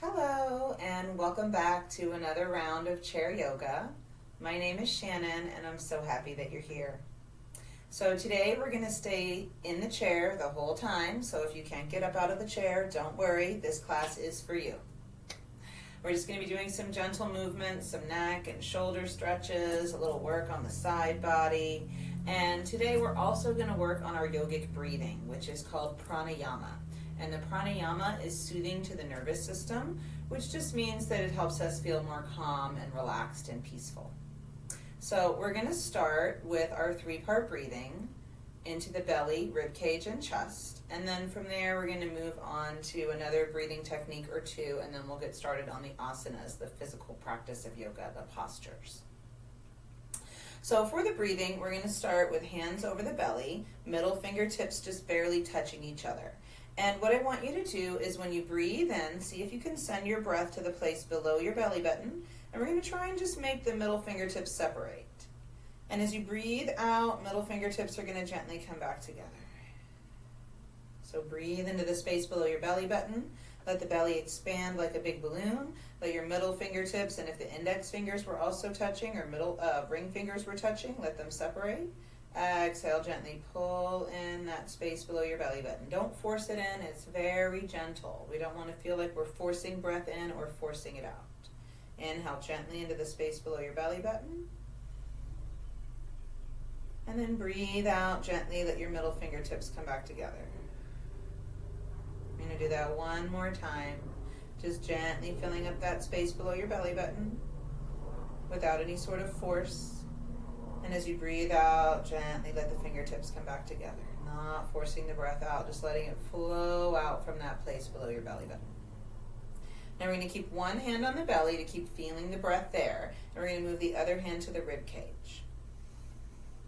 Hello, and welcome back to another round of chair yoga. My name is Shannon, and I'm so happy that you're here. So today we're going to stay in the chair the whole time, so if you can't get up out of the chair, don't worry, this class is for you. We're just going to be doing some gentle movements, some neck and shoulder stretches, a little work on the side body, and today we're also going to work on our yogic breathing, which is called pranayama. And the pranayama is soothing to the nervous system, which just means that it helps us feel more calm and relaxed and peaceful. So we're going to start with our 3-part breathing into the belly, rib cage, and chest. And then from there, we're going to move on to another breathing technique or two, and then we'll get started on the asanas, the physical practice of yoga, the postures. So for the breathing, we're going to start with hands over the belly, middle fingertips just barely touching each other. And what I want you to do is when you breathe in, see if you can send your breath to the place below your belly button. And we're going to try and just make the middle fingertips separate. And as you breathe out, middle fingertips are going to gently come back together. So breathe into the space below your belly button. Let the belly expand like a big balloon. Let your middle fingertips, and if the index fingers were also touching or middle ring fingers were touching, let them separate. Exhale, gently pull in that space below your belly button. Don't force it in. It's very gentle. We don't want to feel like we're forcing breath in or forcing it out. Inhale gently into the space below your belly button. And then breathe out gently. Let your middle fingertips come back together. I'm going to do that one more time. Just gently filling up that space below your belly button without any sort of force. And as you breathe out, gently let the fingertips come back together. Not forcing the breath out, just letting it flow out from that place below your belly button. Now we're going to keep one hand on the belly to keep feeling the breath there. And we're going to move the other hand to the rib cage.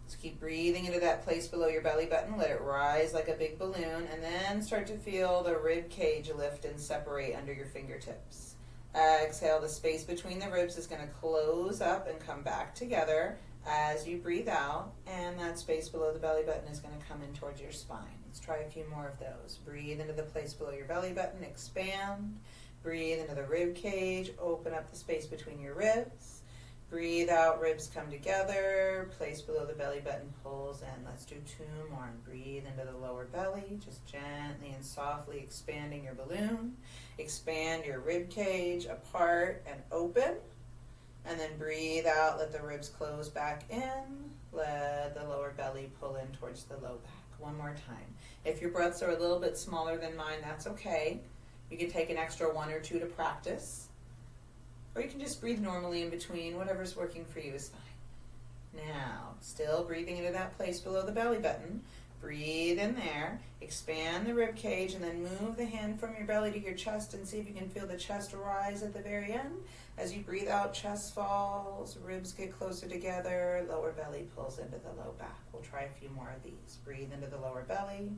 So keep breathing into that place below your belly button. Let it rise like a big balloon. And then start to feel the rib cage lift and separate under your fingertips. Exhale, the space between the ribs is going to close up and come back together as you breathe out, and that space below the belly button is going to come in towards your spine. Let's try a few more of those. Breathe into the place below your belly button, expand. Breathe into the rib cage, open up the space between your ribs. Breathe out, ribs come together, place below the belly button pulls in. Let's do 2 more. Breathe into the lower belly, just gently and softly expanding your balloon. Expand your rib cage apart and open. And then breathe out, let the ribs close back in. Let the lower belly pull in towards the low back. One more time. If your breaths are a little bit smaller than mine, that's okay. You can take an extra 1 or 2 to practice. Or you can just breathe normally in between. Whatever's working for you is fine. Now, still breathing into that place below the belly button. Breathe in there. Expand the rib cage and then move the hand from your belly to your chest and see if you can feel the chest rise at the very end. As you breathe out, chest falls, ribs get closer together, lower belly pulls into the low back. We'll try a few more of these. Breathe into the lower belly.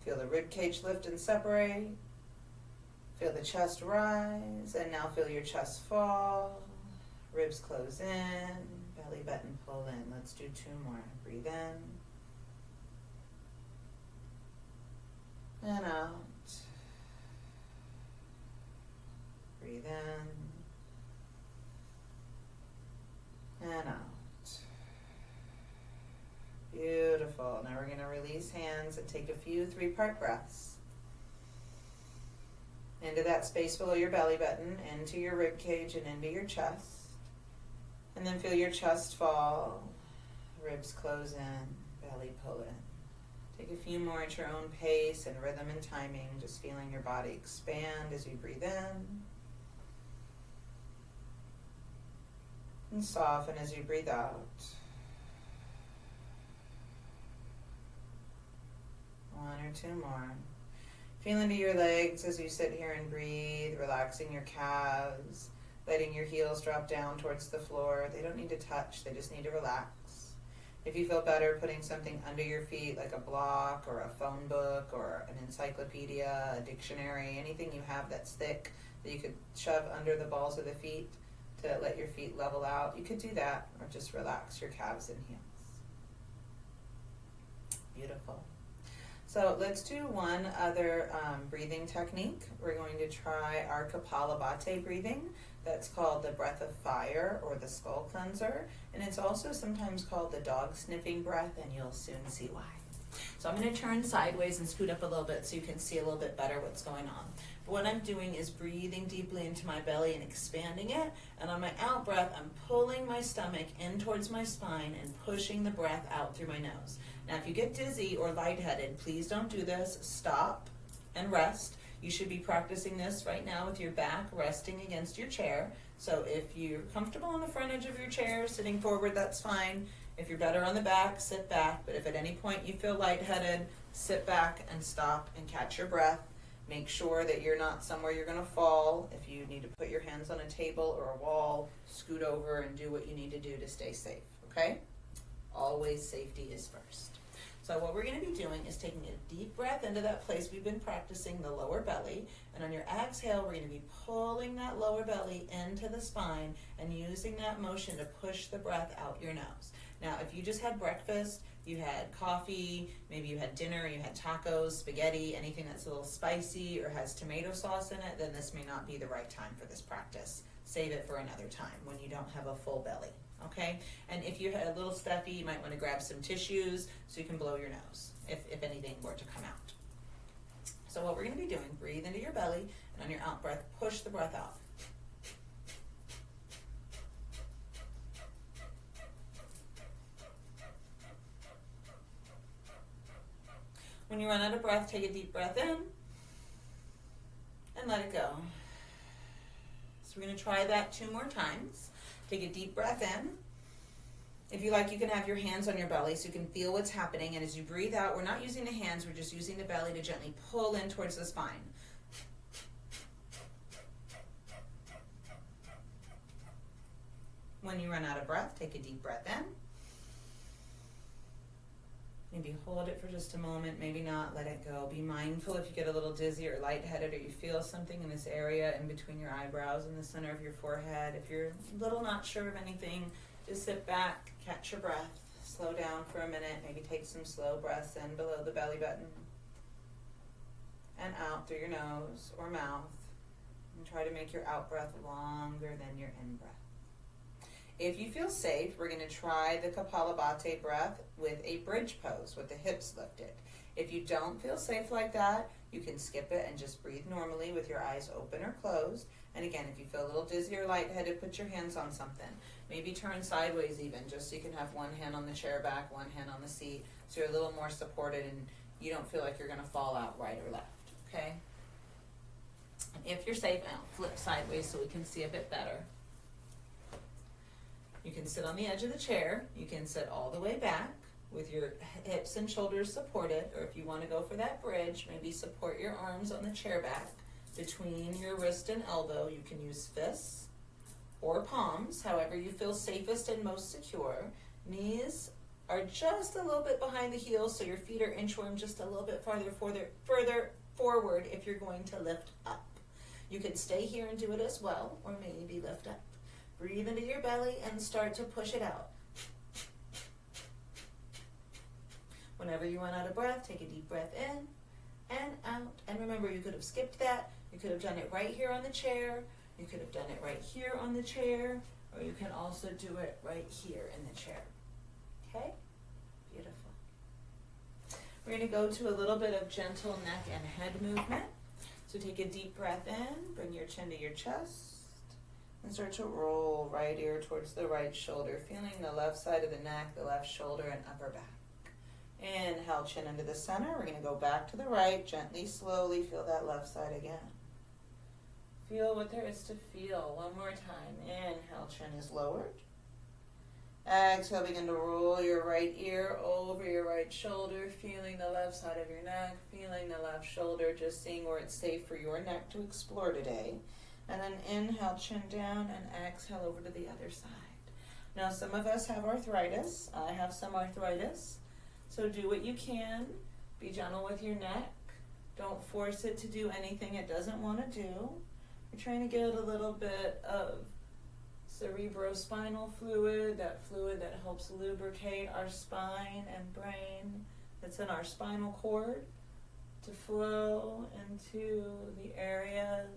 Feel the rib cage lift and separate. Feel the chest rise, and now feel your chest fall. Ribs close in, belly button pull in. Let's do 2 more. Breathe in. And out. Breathe in. And out. Beautiful. Now we're going to release hands and take a few 3-part breaths. Into that space below your belly button, into your rib cage and into your chest. And then feel your chest fall, ribs close in, belly pull in. Take a few more at your own pace and rhythm and timing, just feeling your body expand as you breathe in. And soften as you breathe out. 1 or 2 more. Feel into your legs as you sit here and breathe, relaxing your calves, letting your heels drop down towards the floor. They don't need to touch, they just need to relax. If you feel better, putting something under your feet like a block or a phone book or an encyclopedia, a dictionary, anything you have that's thick that you could shove under the balls of the feet to let your feet level out, you could do that, or just relax your calves and heels. Beautiful. So let's do one other breathing technique. We're going to try our Kapalbhati breathing. That's called the breath of fire or the skull cleanser. And it's also sometimes called the dog sniffing breath, and you'll soon see why. So I'm going to turn sideways and scoot up a little bit so you can see a little bit better what's going on. But what I'm doing is breathing deeply into my belly and expanding it. And on my out breath, I'm pulling my stomach in towards my spine and pushing the breath out through my nose. Now, if you get dizzy or lightheaded, please don't do this. Stop and rest. You should be practicing this right now with your back resting against your chair. So if you're comfortable on the front edge of your chair, sitting forward, that's fine. If you're better on the back, sit back. But if at any point you feel lightheaded, sit back and stop and catch your breath. Make sure that you're not somewhere you're going to fall. If you need to put your hands on a table or a wall, scoot over and do what you need to do to stay safe, okay? Always safety is first. So what we're going to be doing is taking a deep breath into that place we've been practicing, the lower belly. And on your exhale, we're going to be pulling that lower belly into the spine and using that motion to push the breath out your nose. Now, if you just had breakfast, you had coffee, maybe you had dinner, you had tacos, spaghetti, anything that's a little spicy or has tomato sauce in it, then this may not be the right time for this practice. Save it for another time when you don't have a full belly, okay? And if you had a little stuffy, you might want to grab some tissues so you can blow your nose if anything were to come out. So what we're going to be doing, breathe into your belly, and on your out breath, push the breath out. When you run out of breath, take a deep breath in and let it go. So we're going to try that 2 more times. Take a deep breath in. If you like, you can have your hands on your belly so you can feel what's happening. And as you breathe out, we're not using the hands, we're just using the belly to gently pull in towards the spine. When you run out of breath, take a deep breath in. Maybe hold it for just a moment, maybe not, let it go. Be mindful if you get a little dizzy or lightheaded or you feel something in this area in between your eyebrows and the center of your forehead. If you're a little not sure of anything, just sit back, catch your breath, slow down for a minute, maybe take some slow breaths in below the belly button and out through your nose or mouth, and try to make your out breath longer than your in breath. If you feel safe, we're going to try the Kapalbhati breath with a bridge pose with the hips lifted. If you don't feel safe like that, you can skip it and just breathe normally with your eyes open or closed. And again, if you feel a little dizzy or lightheaded, put your hands on something. Maybe turn sideways even, just so you can have one hand on the chair back, one hand on the seat, so you're a little more supported and you don't feel like you're going to fall out right or left, okay? And if you're safe, I'll flip sideways so we can see a bit better. You can sit on the edge of the chair. You can sit all the way back with your hips and shoulders supported, or if you want to go for that bridge, maybe support your arms on the chair back between your wrist and elbow. You can use fists or palms, however you feel safest and most secure. Knees are just a little bit behind the heels, so your feet are inchworm just a little bit further forward if you're going to lift up. You can stay here and do it as well, or maybe lift up. Breathe into your belly and start to push it out. Whenever you run out of breath, take a deep breath in and out. And remember, you could have skipped that. You could have done it right here on the chair. You could have done it right here on the chair. Or you can also do it right here in the chair. Okay? Beautiful. We're going to go to a little bit of gentle neck and head movement. So take a deep breath in. Bring your chin to your chest. And start to roll right ear towards the right shoulder, feeling the left side of the neck, the left shoulder, and upper back. Inhale, chin into the center. We're going to go back to the right, gently, slowly feel that left side again. Feel what there is to feel. One more time. Inhale, chin is lowered. Exhale, begin to roll your right ear over your right shoulder, feeling the left side of your neck, feeling the left shoulder, just seeing where it's safe for your neck to explore today. And then inhale, chin down, and exhale over to the other side. Now, some of us have arthritis. I have some arthritis. So do what you can. Be gentle with your neck. Don't force it to do anything it doesn't want to do. You're trying to get a little bit of cerebrospinal fluid that helps lubricate our spine and brain that's in our spinal cord. to flow into the areas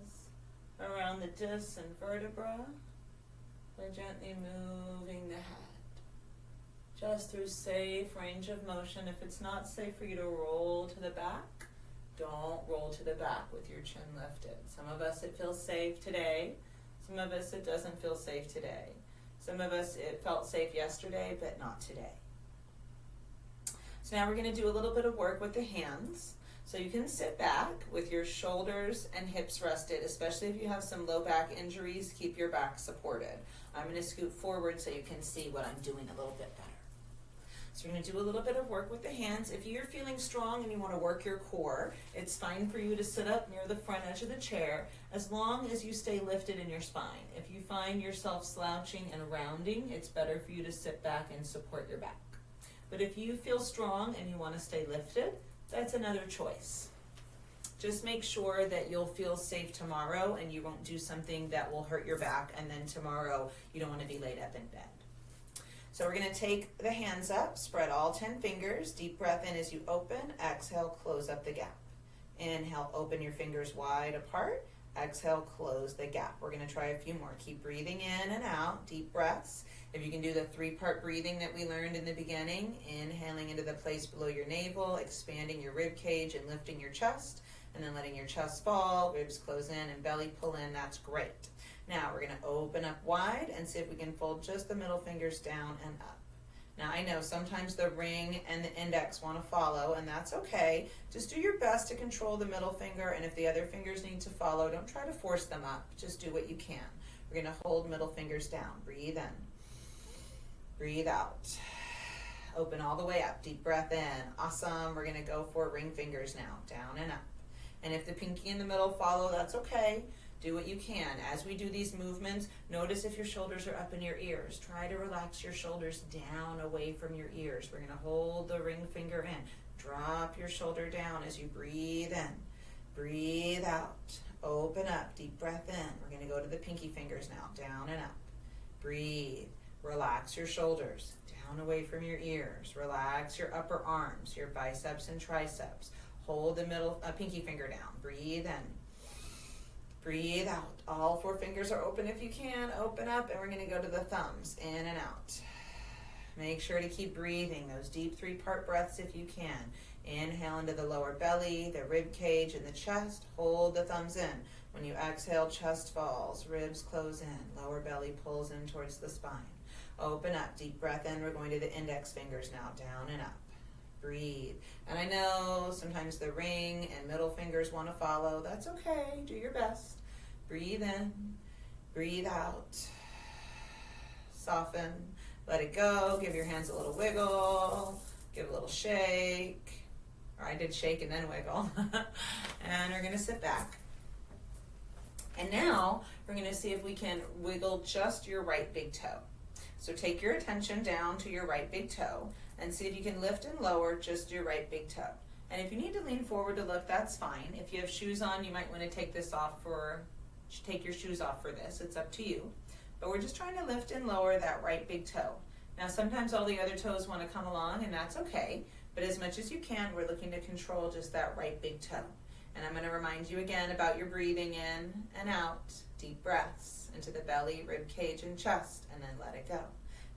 around the discs and vertebra by gently moving the head. Just through safe range of motion. If it's not safe for you to roll to the back, don't roll to the back with your chin lifted. Some of us it feels safe today. Some of us it doesn't feel safe today. Some of us it felt safe yesterday, but not today. So now we're going to do a little bit of work with the hands. So you can sit back with your shoulders and hips rested, especially if you have some low back injuries, keep your back supported. I'm going to scoot forward so you can see what I'm doing a little bit better. So we're going to do a little bit of work with the hands. If you're feeling strong and you want to work your core, it's fine for you to sit up near the front edge of the chair as long as you stay lifted in your spine. If you find yourself slouching and rounding, it's better for you to sit back and support your back. But if you feel strong and you want to stay lifted, that's another choice. Just make sure that you'll feel safe tomorrow and you won't do something that will hurt your back, and then tomorrow you don't want to be laid up in bed. So we're going to take the hands up, spread all 10 fingers, deep breath in as you open, exhale, close up the gap. Inhale, open your fingers wide apart, exhale, close the gap. We're going to try a few more. Keep breathing in and out, deep breaths. If you can do the 3-part breathing that we learned in the beginning, inhaling into the place below your navel, expanding your rib cage and lifting your chest, and then letting your chest fall, ribs close in and belly pull in, that's great. Now we're going to open up wide and see if we can fold just the middle fingers down and up. Now I know sometimes the ring and the index want to follow, and that's okay. Just do your best to control the middle finger, and if the other fingers need to follow, don't try to force them up. Just do what you can. We're going to hold middle fingers down. Breathe in. Breathe out. Open all the way up. Deep breath in. Awesome. We're going to go for ring fingers now. Down and up. And if the pinky in the middle follow, that's okay. Do what you can. As we do these movements, notice if your shoulders are up in your ears. Try to relax your shoulders down away from your ears. We're going to hold the ring finger in. Drop your shoulder down as you breathe in. Breathe out. Open up. Deep breath in. We're going to go to the pinky fingers now. Down and up. Breathe. Relax your shoulders. Down away from your ears. Relax your upper arms, your biceps and triceps. Hold the middle pinky finger down. Breathe in. Breathe out. All 4 fingers are open if you can. Open up, and we're going to go to the thumbs. In and out. Make sure to keep breathing. Those deep 3-part breaths if you can. Inhale into the lower belly, the rib cage, and the chest. Hold the thumbs in. When you exhale, chest falls. Ribs close in. Lower belly pulls in towards the spine. Open up. Deep breath in. We're going to the index fingers now. Down and up. Breathe. And I know sometimes the ring and middle fingers want to follow. That's okay. Do your best. Breathe in. Breathe out. Soften. Let it go. Give your hands a little wiggle. Give a little shake. Or I did shake and then wiggle. And we're going to sit back. And now we're going to see if we can wiggle just your right big toe. So take your attention down to your right big toe and see if you can lift and lower just your right big toe. And if you need to lean forward to look, that's fine. If you have shoes on, you might want to take your shoes off for this. It's up to you. But we're just trying to lift and lower that right big toe. Now sometimes all the other toes want to come along, and that's okay. But as much as you can, we're looking to control just that right big toe. And I'm going to remind you again about your breathing in and out. Deep breaths into the belly, rib cage, and chest, and then let it go.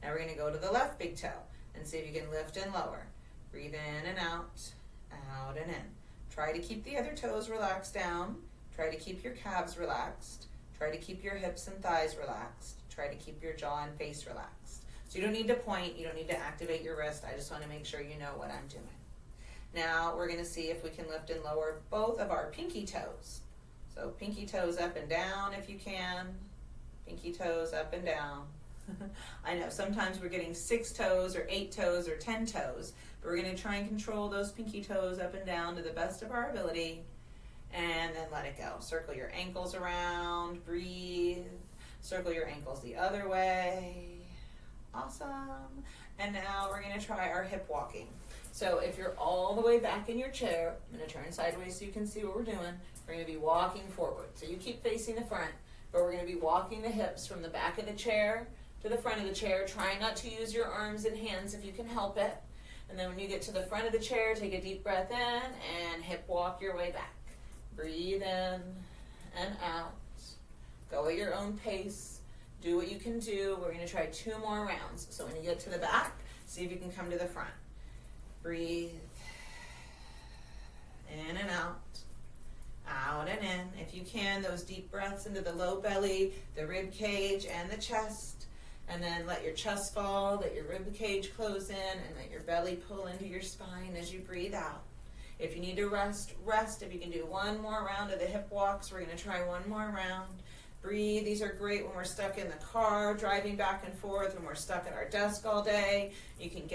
Now we're going to go to the left big toe and see if you can lift and lower. Breathe in and out, out and in. Try to keep the other toes relaxed down. Try to keep your calves relaxed. Try to keep your hips and thighs relaxed. Try to keep your jaw and face relaxed. So you don't need to point. You don't need to activate your wrist. I just want to make sure you know what I'm doing. Now we're going to see if we can lift and lower both of our pinky toes. So pinky toes up and down if you can. Pinky toes up and down. I know sometimes we're getting 6 toes or 8 toes or 10 toes, but we're going to try and control those pinky toes up and down to the best of our ability, and then let it go. Circle your ankles around, breathe. Circle your ankles the other way. Awesome. And now we're going to try our hip walking. So if you're all the way back in your chair, I'm going to turn sideways so you can see what we're doing. We're going to be walking forward. So you keep facing the front, but we're going to be walking the hips from the back of the chair to the front of the chair. Try not to use your arms and hands if you can help it. And then when you get to the front of the chair, take a deep breath in and hip walk your way back. Breathe in and out. Go at your own pace. Do what you can do. We're going to try 2 more rounds. So when you get to the back, see if you can come to the front. Breathe in and out. Out and in. If you can, those deep breaths into the low belly, the rib cage, and the chest. And then let your chest fall, let your rib cage close in, and let your belly pull into your spine as you breathe out. If you need to rest, rest. If you can do 1 more round of the hip walks, we're going to try 1 more round. Breathe. These are great when we're stuck in the car, driving back and forth, when we're stuck at our desk all day. You can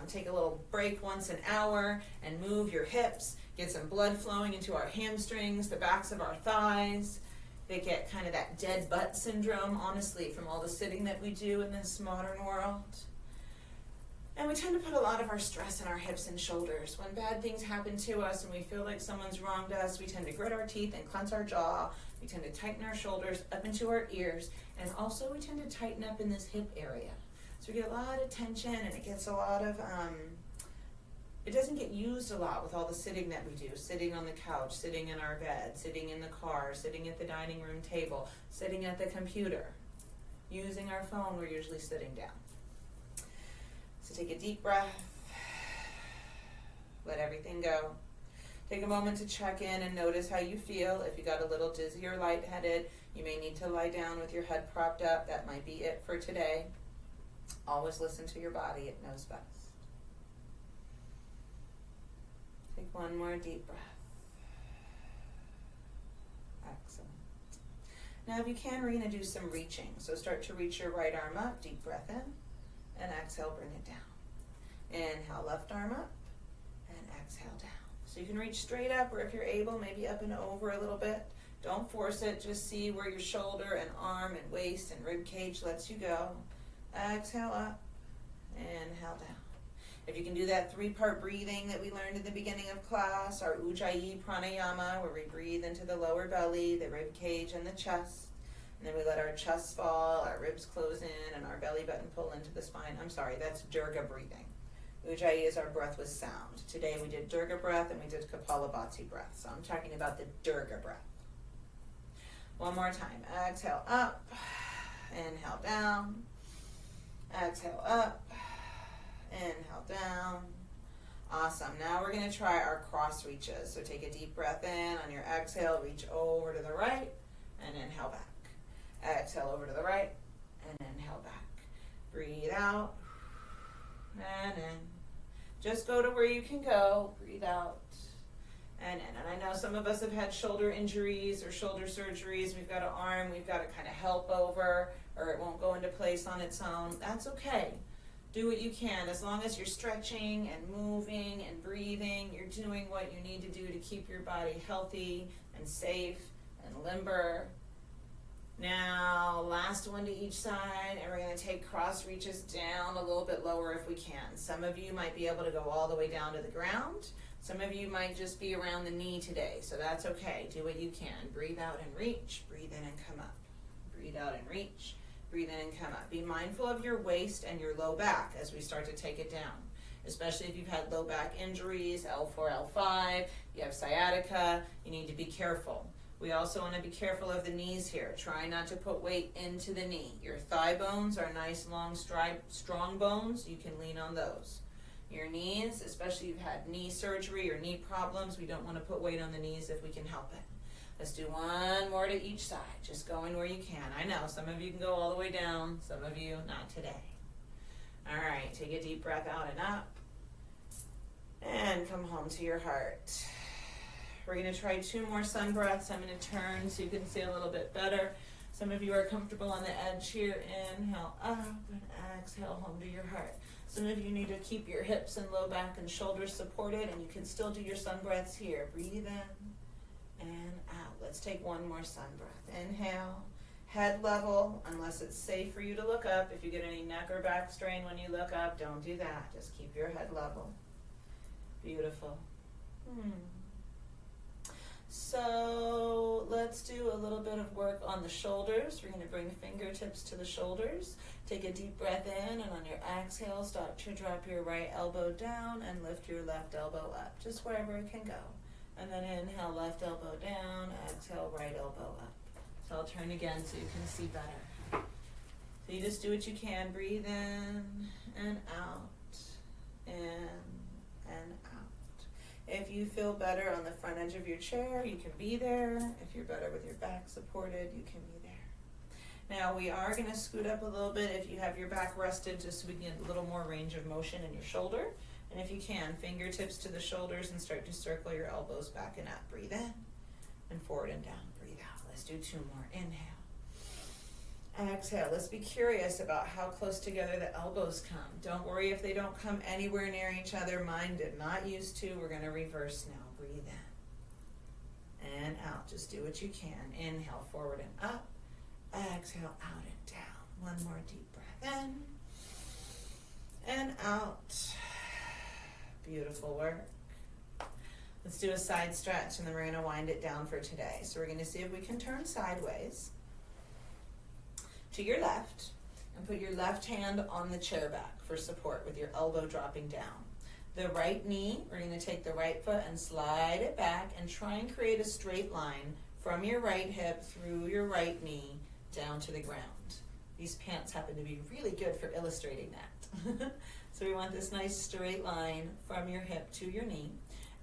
take a little break once an hour and move your hips, get some blood flowing into our hamstrings, the backs of our thighs. They get kind of that dead butt syndrome, honestly, from all the sitting that we do in this modern world. And we tend to put a lot of our stress in our hips and shoulders. When bad things happen to us and we feel like someone's wronged us, we tend to grit our teeth and clench our jaw. We tend to tighten our shoulders up into our ears. And also we tend to tighten up in this hip area. So we get a lot of tension, and it gets a lot of, it doesn't get used a lot with all the sitting that we do. Sitting on the couch, sitting in our bed, sitting in the car, sitting at the dining room table, sitting at the computer. Using our phone, we're usually sitting down. So take a deep breath. Let everything go. Take a moment to check in and notice how you feel. If you got a little dizzy or lightheaded, you may need to lie down with your head propped up. That might be it for today. Always listen to your body. It knows best. Take 1 more deep breath. Excellent. Now if you can, we're going to do some reaching. So start to reach your right arm up. Deep breath in. And exhale, bring it down. Inhale, left arm up. And exhale, down. So you can reach straight up, or if you're able, maybe up and over a little bit. Don't force it. Just see where your shoulder and arm and waist and rib cage lets you go. Exhale up. Inhale down. If you can do that 3-part breathing that we learned in the beginning of class, our Ujjayi Pranayama, where we breathe into the lower belly, the rib cage, and the chest. And then we let our chest fall, our ribs close in, and our belly button pull into the spine. I'm sorry, that's Dirgha breathing. Ujjayi is our breath with sound. Today we did Dirgha breath and we did Kapalbhati breath. So I'm talking about the Dirgha breath. 1 more time. Exhale up. Inhale down. Exhale up. Inhale down. Awesome. Now we're going to try our cross reaches. So take a deep breath in. On your exhale, reach over to the right and inhale back. Exhale over to the right and inhale back. Breathe out and in. Just go to where you can go. Breathe out and in. And I know some of us have had shoulder injuries or shoulder surgeries. We've got an arm we've got to kind of help over, or it won't go into place on its own. That's okay. Do what you can. As long as you're stretching and moving and breathing, you're doing what you need to do to keep your body healthy and safe and limber. Now, last one to each side, and we're going to take cross reaches down a little bit lower if we can. Some of you might be able to go all the way down to the ground. Some of you might just be around the knee today, so that's okay. Do what you can. Breathe out and reach. Breathe in and come up. Breathe out and reach. Breathe in and come up. Be mindful of your waist and your low back as we start to take it down, especially if you've had low back injuries, L4, L5, you have sciatica, you need to be careful. We also want to be careful of the knees here. Try not to put weight into the knee. Your thigh bones are nice, long, strong bones. You can lean on those. Your knees, especially if you've had knee surgery or knee problems, we don't want to put weight on the knees if we can help it. Let's do 1 more to each side, just going where you can. I know some of you can go all the way down, some of you not today. All right, take a deep breath out and up, and come home to your heart. We're going to try 2 more sun breaths. I'm going to turn so you can see a little bit better. Some of you are comfortable on the edge here. Inhale up and exhale home to your heart. Some of you need to keep your hips and low back and shoulders supported, and you can still do your sun breaths here. Breathe in and out. Let's take 1 more sun breath. Inhale, head level, unless it's safe for you to look up. If you get any neck or back strain when you look up, don't do that. Just keep your head level. Beautiful. So let's do a little bit of work on the shoulders. We're going to bring fingertips to the shoulders. Take a deep breath in, and on your exhale, start to drop your right elbow down and lift your left elbow up, just wherever it can go. And then inhale, left elbow down, exhale, right elbow up. So I'll turn again so you can see better. So you just do what you can. Breathe in and out, in and out. If you feel better on the front edge of your chair, you can be there. If you're better with your back supported, you can be there. Now we are going to scoot up a little bit if you have your back rested, just so we can get a little more range of motion in your shoulder. And if you can, fingertips to the shoulders and start to circle your elbows back and up. Breathe in and forward and down. Breathe out. Let's do 2 more. Inhale. Exhale. Let's be curious about how close together the elbows come. Don't worry if they don't come anywhere near each other. Mine did not used to. We're going to reverse now. Breathe in and out. Just do what you can. Inhale, forward and up. Exhale, out and down. 1 more deep breath in and out. Beautiful work. Let's do a side stretch, and then we're going to wind it down for today. So we're going to see if we can turn sideways to your left and put your left hand on the chair back for support with your elbow dropping down. The right knee, we're going to take the right foot and slide it back and try and create a straight line from your right hip through your right knee down to the ground. These pants happen to be really good for illustrating that. So we want this nice straight line from your hip to your knee.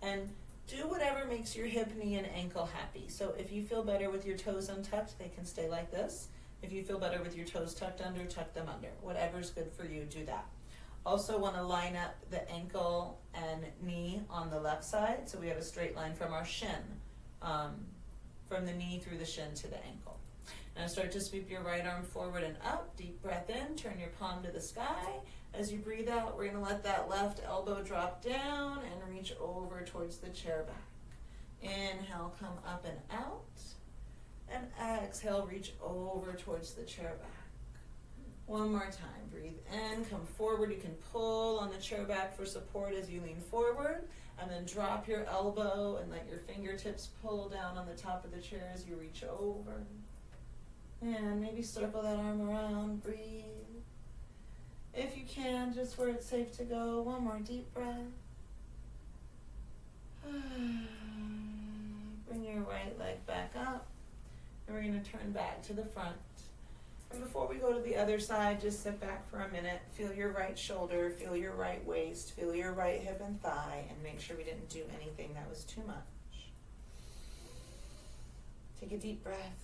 And do whatever makes your hip, knee, and ankle happy. So if you feel better with your toes untucked, they can stay like this. If you feel better with your toes tucked under, tuck them under. Whatever's good for you, do that. Also want to line up the ankle and knee on the left side, so we have a straight line from our shin, from the knee through the shin to the ankle. Now start to sweep your right arm forward and up. Deep breath in, turn your palm to the sky. As you breathe out, we're going to let that left elbow drop down and reach over towards the chair back. Inhale, come up and out. And exhale, reach over towards the chair back. 1 more time. Breathe in, come forward. You can pull on the chair back for support as you lean forward. And then drop your elbow and let your fingertips pull down on the top of the chair as you reach over. And maybe circle that arm around. Breathe. If you can, just where it's safe to go. 1 more deep breath. Bring your right leg back up. And we're going to turn back to the front. And before we go to the other side, just sit back for a minute. Feel your right shoulder, feel your right waist, feel your right hip and thigh, and make sure we didn't do anything that was too much. Take a deep breath.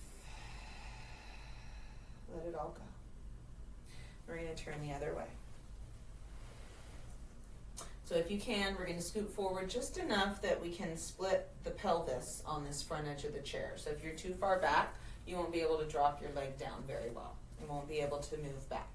Let it all go. We're going to turn the other way. So if you can, we're going to scoot forward just enough that we can split the pelvis on this front edge of the chair. So if you're too far back, you won't be able to drop your leg down very well. You won't be able to move back.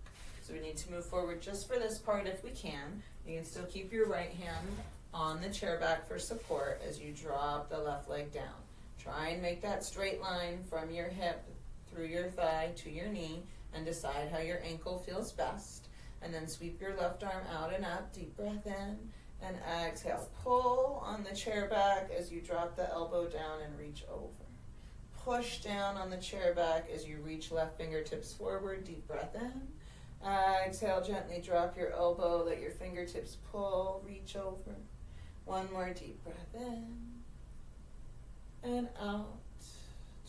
So we need to move forward just for this part if we can. You can still keep your right hand on the chair back for support as you drop the left leg down. Try and make that straight line from your hip through your thigh to your knee and decide how your ankle feels best. And then sweep your left arm out and up. Deep breath in and exhale. Pull on the chair back as you drop the elbow down and reach over. Push down on the chair back as you reach left fingertips forward. Deep breath in. Exhale, gently drop your elbow. Let your fingertips pull. Reach over. 1 more deep breath in and out.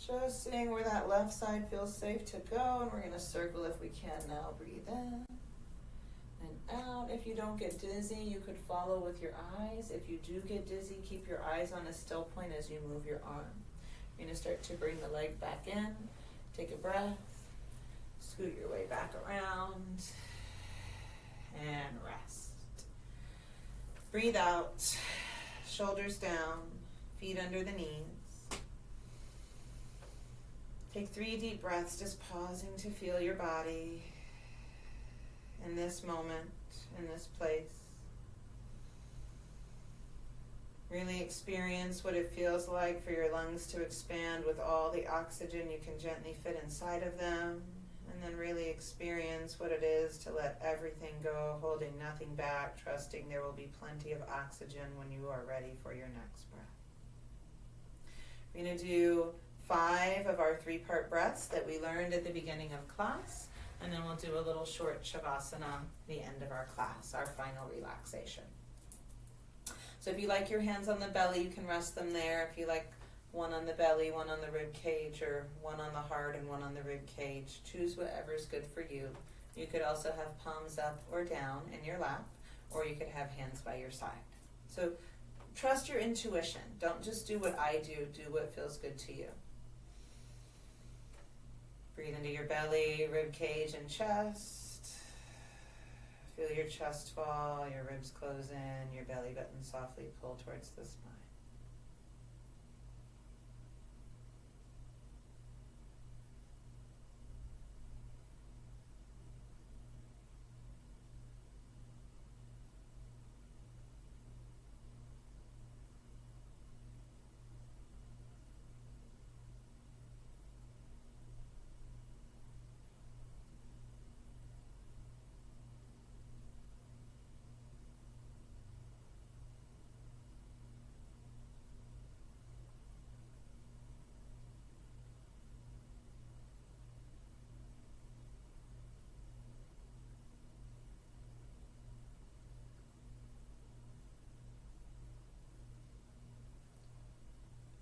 Just seeing where that left side feels safe to go. And we're going to circle if we can now. Breathe in and out. If you don't get dizzy, you could follow with your eyes. If you do get dizzy, keep your eyes on a still point as you move your arm. You're going to start to bring the leg back in. Take a breath. Scoot your way back around. And rest. Breathe out. Shoulders down. Feet under the knees. Take 3 deep breaths, just pausing to feel your body in this moment, in this place. Really experience what it feels like for your lungs to expand with all the oxygen you can gently fit inside of them. And then really experience what it is to let everything go, holding nothing back, trusting there will be plenty of oxygen when you are ready for your next breath. We're going to do 5 of our 3-part breaths that we learned at the beginning of class, and then we'll do a little short shavasana the end of our class, our final relaxation. So if you like your hands on the belly, you can rest them there. If you like one on the belly, one on the rib cage, or one on the heart and one on the rib cage, choose whatever's good for you. You could also have palms up or down in your lap, or you could have hands by your side. So trust your intuition. Don't just do what I do. Do what feels good to you. Breathe into your belly, rib cage, and chest. Feel your chest fall, your ribs close in, your belly button softly pull towards the spine.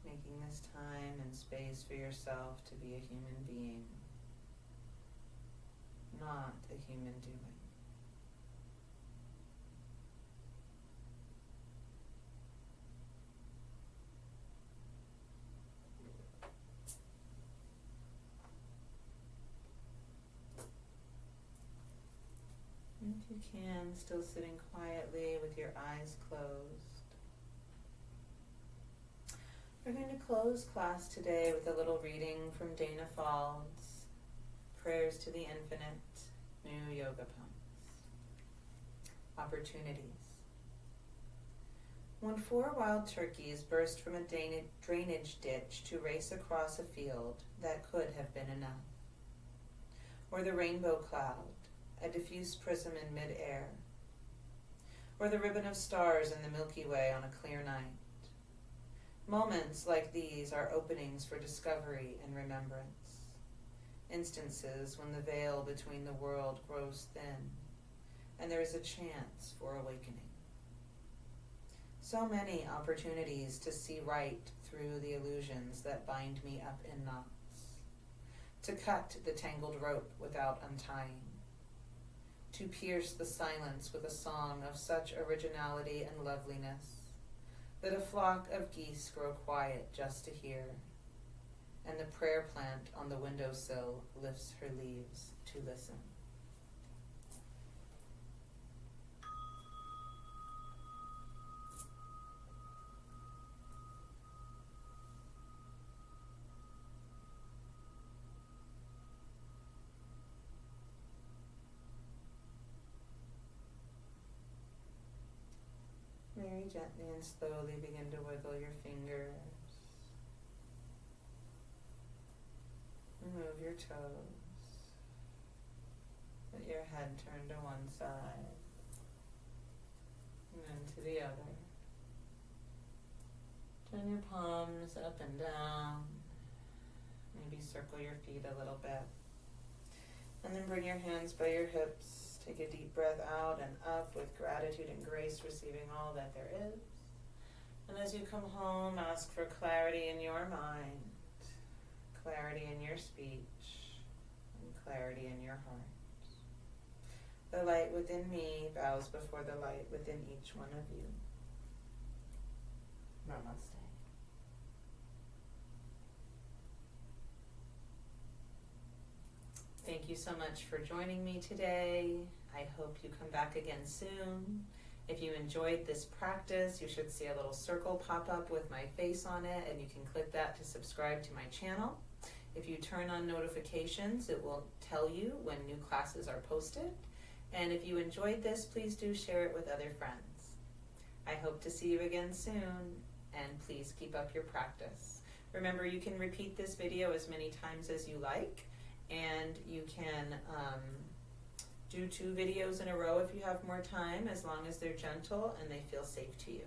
Making this time and space for yourself to be a human being, not a human doing. And if you can, still sitting quietly with your eyes closed. We're going to close class today with a little reading from Dana Fald's Prayers to the Infinite, New Yoga Poems. Opportunities. When 4 wild turkeys burst from a drainage ditch to race across a field, that could have been enough. Or the rainbow cloud, a diffuse prism in mid-air. Or the ribbon of stars in the Milky Way on a clear night. Moments like these are openings for discovery and remembrance. Instances when the veil between the world grows thin, and there is a chance for awakening. So many opportunities to see right through the illusions that bind me up in knots. To cut the tangled rope without untying. To pierce the silence with a song of such originality and loveliness that a flock of geese grow quiet just to hear, and the prayer plant on the windowsill lifts her leaves to listen. Very gently and slowly begin to wiggle your fingers. Move your toes. Let your head turn to one side and then to the other. Turn your palms up and down. Maybe circle your feet a little bit. And then bring your hands by your hips. Take a deep breath out and up with gratitude and grace, receiving all that there is. And as you come home, ask for clarity in your mind, clarity in your speech, and clarity in your heart. The light within me bows before the light within each one of you. Namaste. Thank you so much for joining me today. I hope you come back again soon. If you enjoyed this practice, you should see a little circle pop up with my face on it, and you can click that to subscribe to my channel. If you turn on notifications, it will tell you when new classes are posted. And if you enjoyed this, please do share it with other friends. I hope to see you again soon, and please keep up your practice. Remember, you can repeat this video as many times as you like. And you can do 2 videos in a row if you have more time, as long as they're gentle and they feel safe to you.